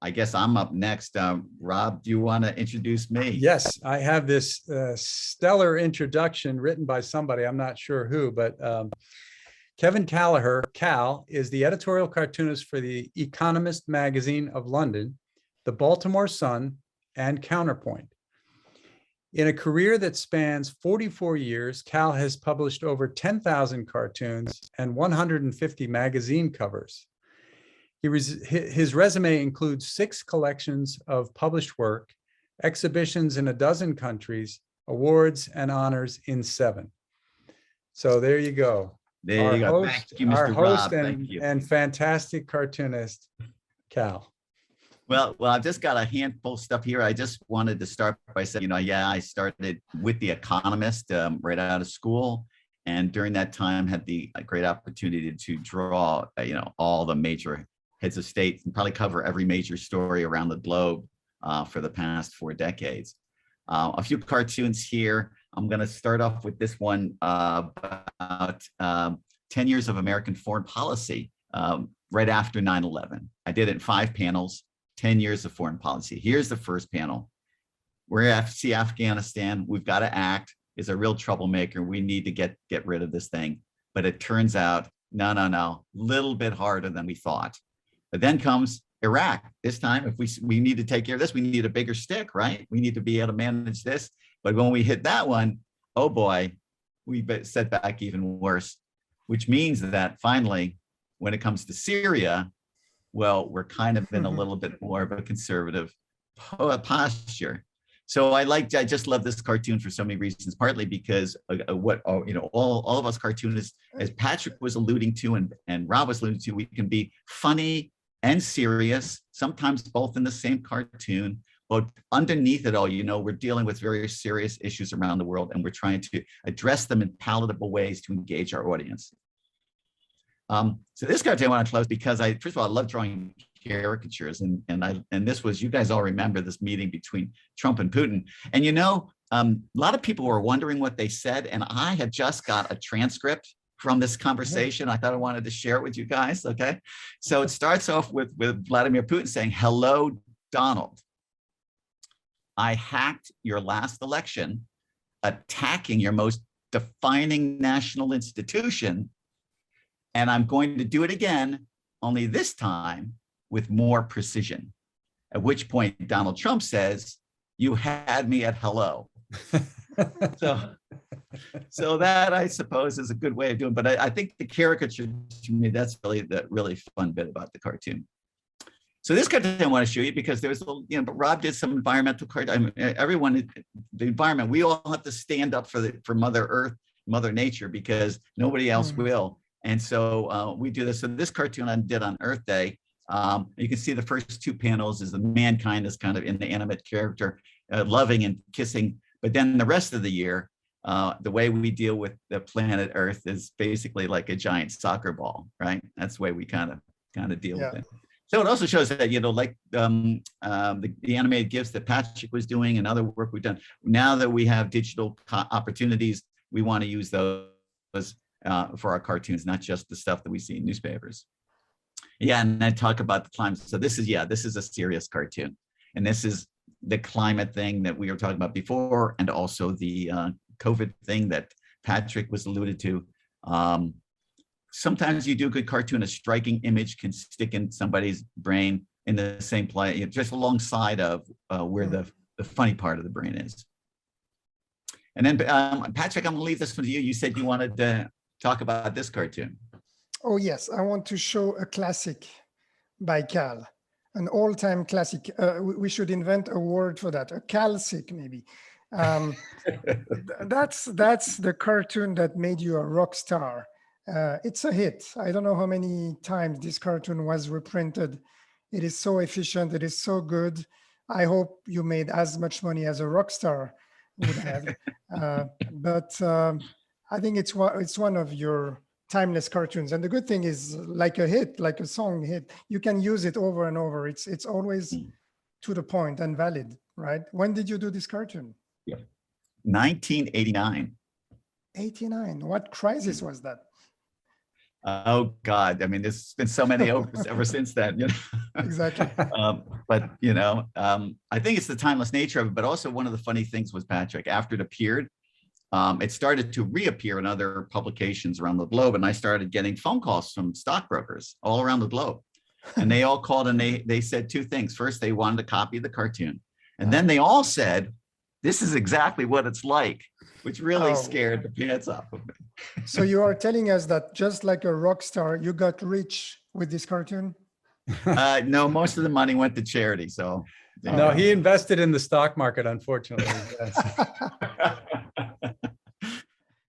I guess I'm up next. Rob, do you want to introduce me? Yes, I have this stellar introduction written by somebody, I'm not sure who, but Kevin Kallaugher, KAL, is the editorial cartoonist for the Economist magazine of London, the Baltimore Sun, and Counterpoint. In a career that spans 44 years, KAL has published over 10,000 cartoons and 150 magazine covers. His resume includes 6 collections of published work, exhibitions in a dozen countries, awards and honors in 7. So there you go. There you go. Thank you, Mr. Our host Rob. Thank you. and fantastic cartoonist, KAL. Well, I've just got a handful of stuff here. I just wanted to start by saying, I started with The Economist right out of school. And during that time had the great opportunity to draw, all the major heads of state and probably cover every major story around the globe for the past 4 decades. A few cartoons here. I'm going to start off with this one about 10 years of American foreign policy right after 9/11. I did it in 5 panels, 10 years of foreign policy. Here's the first panel. We're at Afghanistan. We've got to act. Is a real troublemaker. We need to get rid of this thing. But it turns out, no, little bit harder than we thought. But then comes Iraq. This time, if we need to take care of this, we need a bigger stick, right? We need to be able to manage this. But when we hit that one, oh boy, we set back even worse, which means that finally, when it comes to Syria, well, we're kind of in a little bit more of a conservative posture. So I just love this cartoon for so many reasons, partly because all of us cartoonists, as Patrick was alluding to and Rob was alluding to, we can be funny and serious, sometimes both in the same cartoon, but underneath it all, we're dealing with very serious issues around the world, and we're trying to address them in palatable ways to engage our audience. So this cartoon I want to close because first of all, I love drawing caricatures, and this was, you guys all remember this meeting between Trump and Putin, and a lot of people were wondering what they said, and I had just got a transcript from this conversation. I thought I wanted to share it with you guys. Okay, so it starts off with Vladimir Putin saying, "Hello, Donald. I hacked your last election, attacking your most defining national institution, and I'm going to do it again, only this time with more precision." At which point Donald Trump says, "You had me at hello." So that, I suppose, is a good way of doing it. But I think the caricature, to me, that's really the really fun bit about the cartoon. So this cartoon I want to show you because there was, but Rob did some environmental cartoon. Everyone, the environment, we all have to stand up for Mother Earth, Mother Nature, because nobody else will. And so we do this. So this cartoon I did on Earth Day. You can see the first 2 panels is the mankind is kind of in the animate character, loving and kissing. But then the rest of the year, the way we deal with the planet Earth is basically like a giant soccer ball, right? That's the way we kind of deal with it. So it also shows that, like the animated GIFs that Patrick was doing and other work we've done, now that we have digital opportunities, we want to use those for our cartoons, not just the stuff that we see in newspapers. Yeah, and then talk about the climate. So this is a serious cartoon. And this is the climate thing that we were talking about before, and also the COVID thing that Patrick was alluded to. Sometimes you do a good cartoon, a striking image can stick in somebody's brain in the same place, just alongside of where the funny part of the brain is. And then Patrick, I'm gonna leave this one to you. You said you wanted to talk about this cartoon. Oh yes, I want to show a classic by KAL, an all-time classic. We should invent a word for that, a KALsic maybe. That's the cartoon that made you a rock star. It's a hit. I don't know how many times this cartoon was reprinted. It is so efficient. It is so good. I hope you made as much money as a rock star would have. But I think it's one of your timeless cartoons. And the good thing is, like a hit, like a song hit, you can use it over and over. It's always to the point and valid, right? When did you do this cartoon? Yeah, 1989. 89. What crisis was that? Oh God! I mean, there's been so many ever since then. Exactly. But, I think it's the timeless nature of it. But also one of the funny things was, Patrick, after it appeared, it started to reappear in other publications around the globe. And I started getting phone calls from stockbrokers all around the globe. And they all called and they said two things. First, they wanted a copy of the cartoon. And then they all said, this is exactly what it's like, which really scared the pants off of me. So you are telling us that just like a rock star, you got rich with this cartoon? No, most of the money went to charity. So No, he invested in the stock market, unfortunately. Yes.